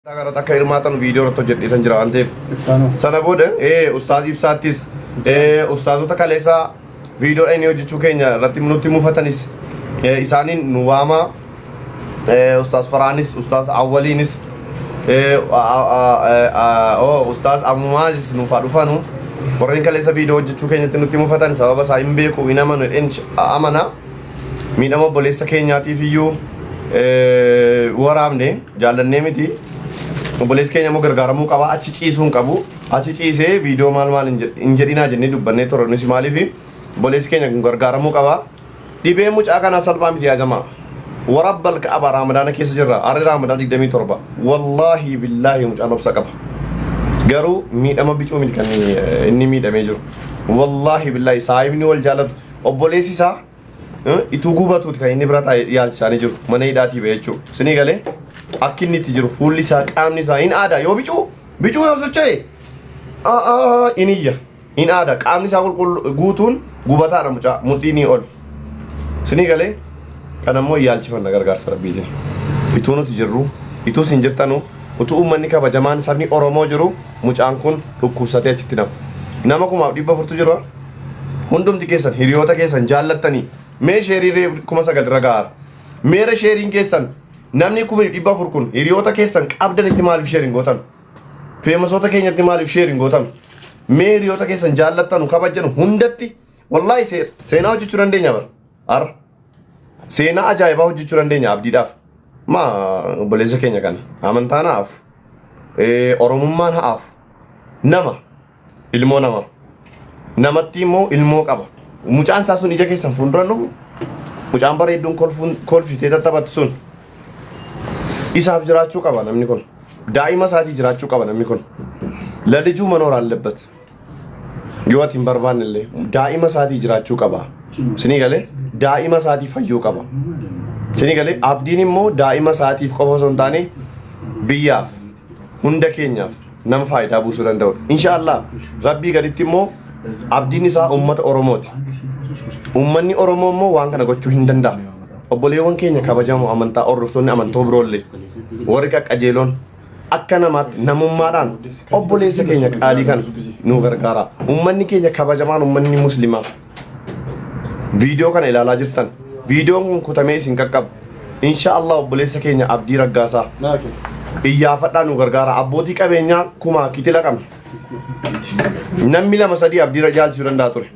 Agar tak khair matan video atau jadi tanjira ante sana bode ustaz ibsatis ustaz uta kalesa video ini ojo cukenya rati minuti mufatanis isanin nuwama ustaz faranis ustaz awalinis ustaz amumazis nufarufanu orang kalesa video ojo cukenya tenuti mufatan sababa sa imbe ko inamanu amana minamo bolesa kenya tvu waramne jalanne miti Obbolesi keenya immoo gargaaramuu qaba achi ciisuun qabu achi ciisee viidiyoo maal injedhinaa jennee dubbannee turre si maaliif obbolesi keenya gargaaramuu qaba dhibee mucaa kana salphaa miti yaajamaa warabbal ka'aba raamadaana keessa jirra arri raamadaan 27 wallaahi billaahi mucaan obsa qaba garuu miidhama bicuu miti kan inni miidhamee jiru wallaahi billaahi saahibni wal jaalatu obbolesi isaa ituu gubatuuti kan inni bira yaalchisaanii jiru mana hidhaatii ba'e jechuudha sinii galee akkinni itti jiru fuulli isaa qaamni isaa hin aadaa yoo bicuu yoo socho'e iniyya hin aadaa qaamni isaa guutuun gubataadha mucaa mudhiinii ol sinii galee kan ammoo yaalchifanna gargaarsa rabbiitiin ituu nuti jirru ituu sin jirtanu utuu uummanni kabajamaan sabni Oromoo jiru mucaan kun dhukkubsatee achitti nafu nama 400 jiru hundumti keessan hiriyoota keessan jaallattanii mee sheerii 9,000 ragaar meera sheeriin keessan namni 1,400 kun hiriyoota keessan qabdan itti maaliif sheeriin gootan feemasoota keenyatti maaliif sheeriin gootan mee hiriyoota keessan jaallattanu kabajanu hundatti wallaahi seenaa hojjechuu dandeenya bar ar seenaa ajaa'ibaa hojjechuu dandeenya abdiidhaaf maa obboleessa keenya kana amantaan haafu oromummaan haafu nama ilmoo nama namatti immoo ilmoo qaba mucaan isaa sun ija keessan fuuldura dhufu mucaan bareedduun kolfitee tattabattu sun isaaf jiraachuu qaba namni kun daa'ima isaatii jiraachuu qaba namni kun lalijuu manoora allabbat yoo ati hin barbaanne illee daa'ima isaatii jiraachuu qaba sinii galee daa'ima isaatii fayyuu qaba sinii galee abdiin immoo daa'ima isaatiif qofa osoo hin taane biyyaaf hunda keenyaaf nama faayidaa buusuu danda'udha inshaallah rabbii gaditti immoo abdiin isaa ummata Oromooti ummanni Oromoo immoo waan kana gochuu hin danda'a obboleewwan keenya kabajamoo amantaa hordoftoonni amantoo biroollee warri qaqqajeeloon akka namaatti namummaadhaan obboleessa keenya qaalii kan nu gargaara ummanni keenya kabajamaan ummanni muslimaa viidiyoo kana ilaalaa jirtan viidiyoon kun kutamee isin qaqqabu inshaallah obboleessa keenya Abdi Ragsa iyyaafadhaa nu gargaara abbootii qabeenyaa kuma kitila qabna namni 2-3 Abdi jaalchisuu danda'a ture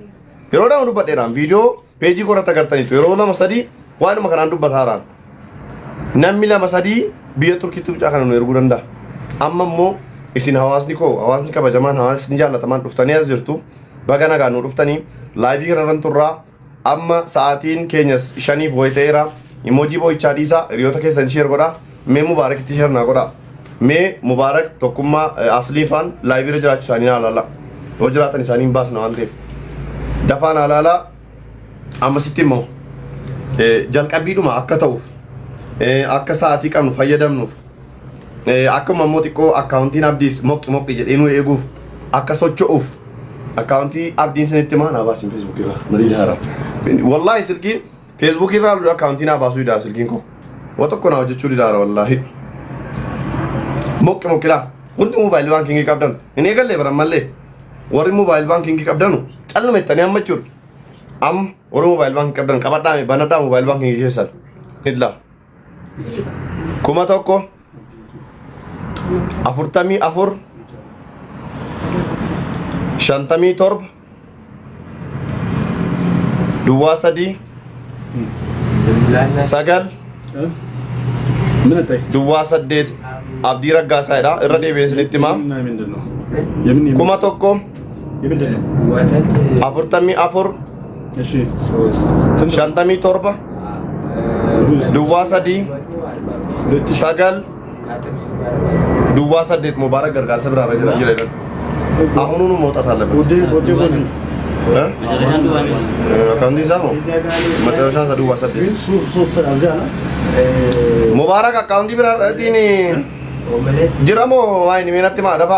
yeroo dhaan dubbadheeraan viidiyoo peejii korratti agartaniitu yeroo 2-3 waanuma kanaan dubbataaraan namni 2-3 biyya turkiitti mucaa kana nu erguu danda'a amma immoo isin hawaasni kabajamaan hawaasni jaallatamaan dhuftanii as jirtu baga nagaan nu dhuftanii laayivii kanarran turraa amma sa'aatiin keenyas 5 voyiteera emoojii boo'ichaa dhiisaa hiriyoota keessan sheer godhaa mee mubaarakitti sheer naa godhaa mee mubaarak tokkummaa asliifaan laayiviirra jiraachuu isaanii naa laala yoo jiraatan isaanii hin baasna waan ta'eef dafaan alaala ammasitti immoo jalqabiidhuma akka ta'uuf akka sa'aatii qabnu fayyadamnuuf akkuma immoo xiqqoo akkaawuntiin abdiis moqqi jedhee nu eeguuf akka socho'uuf akkaawuntii abdiin sinitti maa naa baasin feesbuukii irraa marii haaraa wallaahi silkiin feesbuukii irraa ludha akkaawuntii naa baasuu idaara silkiin koo waa tokko naa hojjechuu idaara wallaahi moqqilaa hundi moobaayil baankingii qabdan hin eegallee baran mallee warri moobaayil baankingii qabdanu calluma ittanii amma jechuudha am warri moobaayil baankingii qabdan qabadhaame banadhaa moobaayil baankingii keessan hidla 1,000 44 57 Dua 3 9 Dua 8 Abdi Ragsa dha irra deebi'ee isinitti himaa 1,000 44 57 Dua 3 9 Dua 8 Mubarak gargaarsa biraa jira jedhan ahunuun mawxat aለበት አካውንት ይዛ ነው መጨረሻ ሰዱዋ 8 ሙባረክ አካውንት ብራ ዲኒ ጅራሞ አይኒ ሜናት ማ ደፋ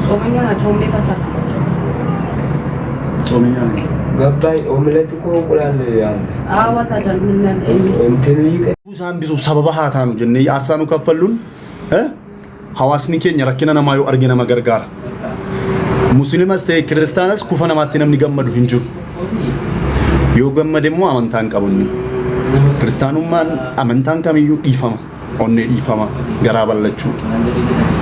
ጾመኛ ናቸው እንዴት ጾመኛ ገባይ ኦምሌት እኮ እንቁላል ያለ አዋታ ዳል ምን እንትን Isaan bisu sababa haa taanu jennee aarsaanu kaffalluun hawaasni keenya rakkina namaa yoo arge nama gargaara. Musliimas ta'e kiristaanas kufa namaatti namni gammadu hin jiru. Yoo gammade immoo amantaan qabunni. Kiristaanummaan amantaan kamiyyuu dhiifama. Onnee dhiifama garaa bal'achuu.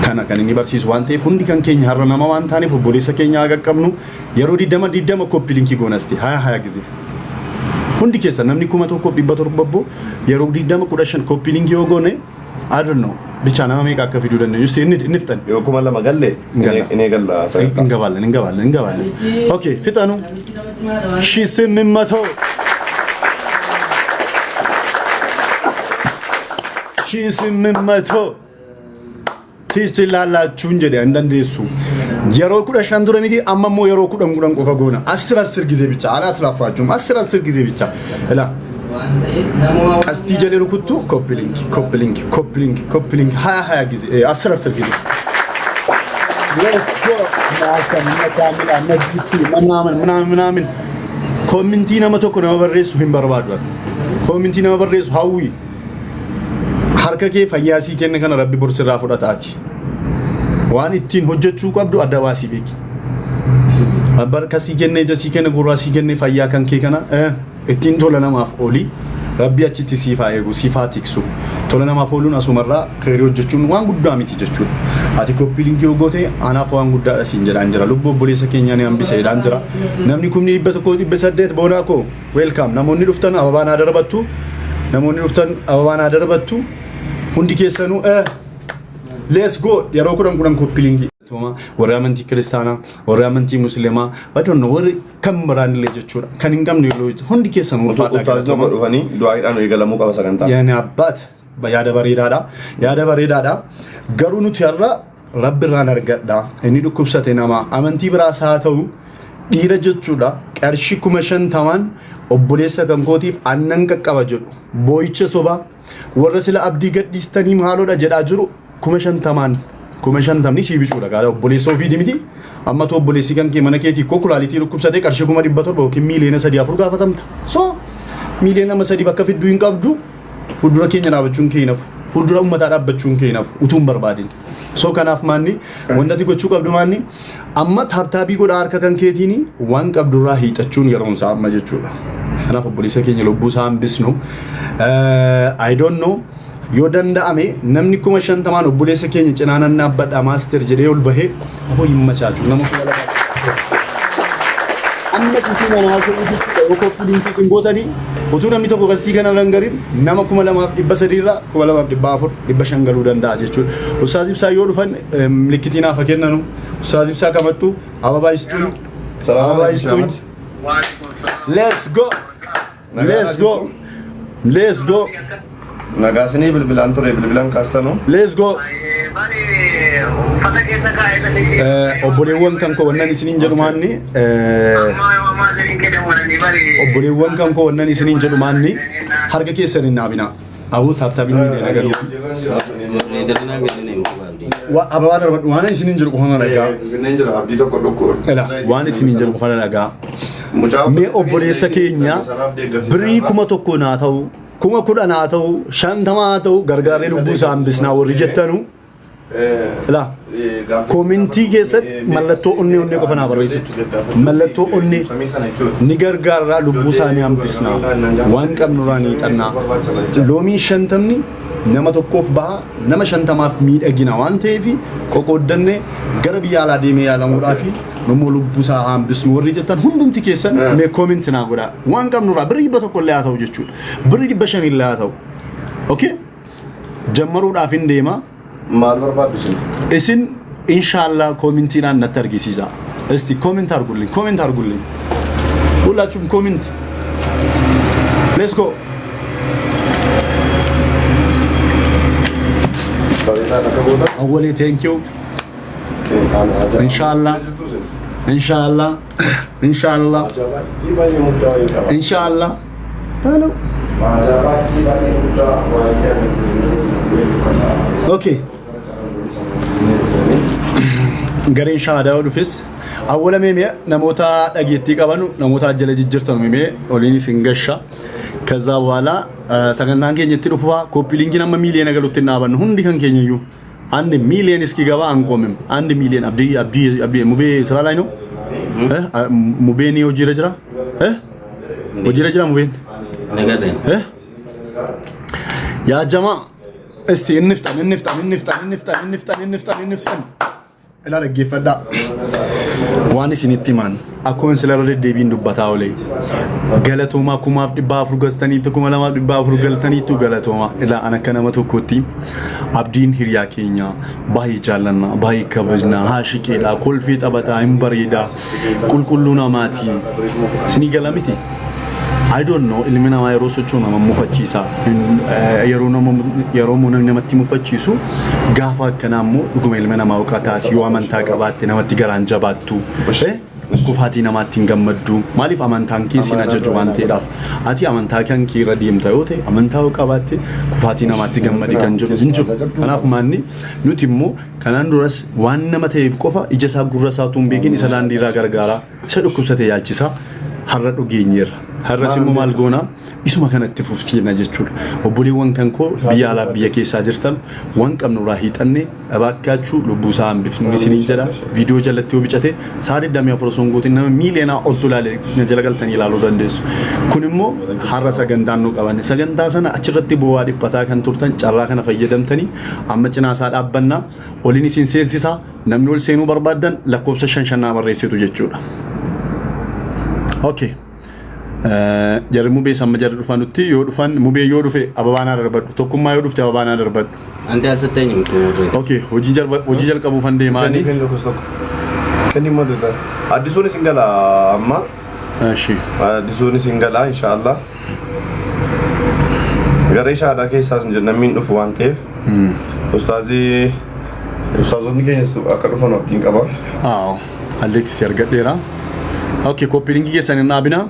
Kana kan inni barsiisu waan ta'eef hundi kan keenya har'a nama waan taaneef obboleessa keenya haa qaqqabnu yeroo 20 koppii linkii goonasti haya gisee. Hundi keessa namni 1,700 yeroo 20 koppii linkii yoo goone I don't know bicha nama meeqa akka fiduu dandeenyu just inni fixan yoo 2 galle inni galla ingabaalle okay fixanu shisimimmato tiisi laalachuun jedhe an dandeessu yeroo 15 dura miti amma immoo yeroo 10 qofa goona 10 ጊዜ ብቻ አላስላፋችሁም 10 ጊዜ ብቻ እላ ቀስቲ ጀሌ ሩኩቱ ኮፒ ሊንክ 20 ጊዜ 10 ጊዜ ምናምን ኮሚኒቲ ነመ tokko nama barreessu hin barbaadu ኮሚኒቲ nama barreessu hawwi harka kee fayyaasii kenne kana rabbi borsirraa fudhataati waan ittiin hojjechuu qabdu adda baasii beeki abbar kasii kenne jasii kenne gurraasii kenne fayyaa kan kee kana ittiin tola namaaf oli rabbi achitti siifaa eegu siifaa tiksu tola namaaf ooluun asumarraa keerii hojjechuun waan guddaa miti jechuudha ati koppii linkii yoo goote anaaf waan guddaadha siin jedhaan jira lubbuu obboleessa keenya ni hambise jedhaan jira namni 1,108 boonaa koo welcome namoonni dhuftan ababaan haa darbattu hundi keessanuu let's go yeroo 10 koppii linkii warra amantii kiristaanaa warra amantii musliimaa badoon warri kan biraanillee jechuudha kan hin qabne hundi keessanuu ulfaadha dhufanii du'aadhaan eegalamuu qaba sagantaa yaani abbaat yaada bareedaadha garuu nuti har'a rabbi irraan argadha inni dhukkubsate nama amantii biraas haa ta'u dhiira jechuudha qarshii 50,000 obboleessa kan kootiif aannan qaqqaba jedhu boo'icha sobaa warra sila abdii gadhiistanii maaloodha jedhaa jiru 50,000 ni siibichuudha gaala obboleessa ofii dimiti amma to obboleessi kan kee mana keetii ko kulaalitii dhukkubsate qarshii 700 yookiin miiliyoona 3-4 gaafatamta so miiliyoona 3 bakka fidduu hin qabdu fuuldura keenya dhaabachuun keenaaf fuuldura ummataa dhaabbachuun keenaaf utuun barbaadin so kanaaf maanni wandati gochuu qabdu maanni amma taabtaabii godha harka kan keetiini waan qabdurraa hiixachuun yeroon isaa amma jechuudha kanaaf obboleessa keenya lubbuu isaa hambisnu I don't know yoo danda'ame namni 50,000 obboleessa keenya cinaanan dhaabbadha master jedhee ol bahee aboo himmachaachuu nama kula amma sitii mana haasa'uu yoo koppii linkii sin gootanii utuu namni tokko kasii kana rangarin nama 2,300 irraa 2,400 500 galuu danda'a jechuudha ustaaz ibsaa yoo dhufan milikitiin hafa kennanu ustaaz ibsaa kamattu ababaa istuun let's go nagasini bilbilan ture bilbilan kastano let's go obboleewwan kan ko wannan isiniin jedhu maanni obboleewwan kan ko wannan isiniin jedhu maanni harka keessan hin naabina abu taabtaabin ni nagalu ababaa darbadhu waan isiniin jedhu qofana dhagaa abdii tokko dhukku waan isiniin jedhu qofana dhagaa mee obboleessa keenya birii 1,000 naa ta'u 10,000 haa ta'u 50 haa ta'u gargaaree lubbuu isaa hambisnaa warri jettanu la komintii keessatti mallattoo onnee qofa naa barreessitu mallattoo onnee ni gargaarraa lubbuu isaanii hambisnaa waan qabnurraa ni xannaa loomii 50 nama tokkoof baha nama 50maaf miidhagina waan ta'eef qoqqooddanne gara biyya alaa deemee yaalamuudhaaf nama lubbuu isaa hambisnu warri jettan hundumti keessan mee comment naa godhaa waan qabnurraa birrii 100 illee haa ta'u jechuudha birrii 500 illee haa ta'u okay jammaruudhaaf hin deema maal barbaaddu isin inshallah commentiidhaan natti argisiisa isti comment argulleen hullaachum comment let's go awwali thank you inshallah hello okay gareen shaadaa dhufes awwala meemee namoota dhageettii qaban namoota ajjala jijjirtan meemee oliin isin gasha ከዛ በኋላ ሰገንታን ከኘት ዱፋ ኮፒ ሊንኪን አማ ሚሊየን አገሉትና ባን ሁንዲ ከን ከኘዩ 1 ሚሊየን እስኪገባ አንቆምም 1 ሚሊየን አብዲ ሙቤ ስራ ላይ ነው ሙቤ ነው ጅራ ሙቤ ነገር ያ ጀማ እስቲ እንፍጠን إلى الجيف فدا واني سنتي مان أكون سلالة ديبين دبتها ولي قالتهما كوما بافرو قستني تكوما لما بافرو قلتني تو قالتهما إلا أنا كنا متوكوتي عبدين هريا كينيا باهي جالنا باهي كبجنا هاشكي لا كل فيت أبدا إمبريدا كلنا ماتي سني قلامتي I don't know ilmina ma yero sochuna ma mufachisa yero mo namatti mufachisu gafa kanammo duguma ilmina ma uqataati yo amanta qabaatti namatti garan jabattu kufati namatti ngammaddu malif amantaan ki sina jaju wante daf ati amantaa kan ki radiyamta yote amantaa qabaatti kufati namatti gammadi kan jiru hinju kanaf manni nuti immo kanan duras waan nama ta'eef qofa ijasa gurrasaatuun beekin isa laandira gargaara isa dhukkubsate yaalchisa harra dhugeenyeerra harra simmo maal goona isuma kanatti fuftiina jechuudha obboliiwwan kan koo biyya alaa biyya keessaa jirtan waan qabnu raa hiixanne abaakkaachuu lubbuusaa hambifnu isiniin jedha viidiyoo jalatti yoo bicate saadi damee afur songootiin nama miiliyoonaa ol tulaale jala galtanii ilaaluu dandeessu kun immoo harra sagantaan nu qabanne sagantaa sana achirratti bu'aa dhiphataa kan turtan carraa kana fayyadamtanii amma cinaasaa dhaabbannaa oliin isin seensisaa namni ol seenuu barbaadan lakkoofsa 5 barreessitu jechuudha. Okay. Jarri mubee samma jarri dhufanutti yoo dhufan mubee yoo dhufe ababaanaa darbadhu tokkummaa yoo dhufte ababaanaa darbadhu. Anti alsatteenya miti. Okay hojii jalqabuufan deemaanii. Kenni madda. Adisuun singala amma. Eshi. Adisuun singala inshallah. Garee shaadaa keessaas namni dhufu waan ta'eef. Ustaazonni keenyas akka dhufan abdiin qaba. Alexis argadheera. Okay, copy link ke sanin abina.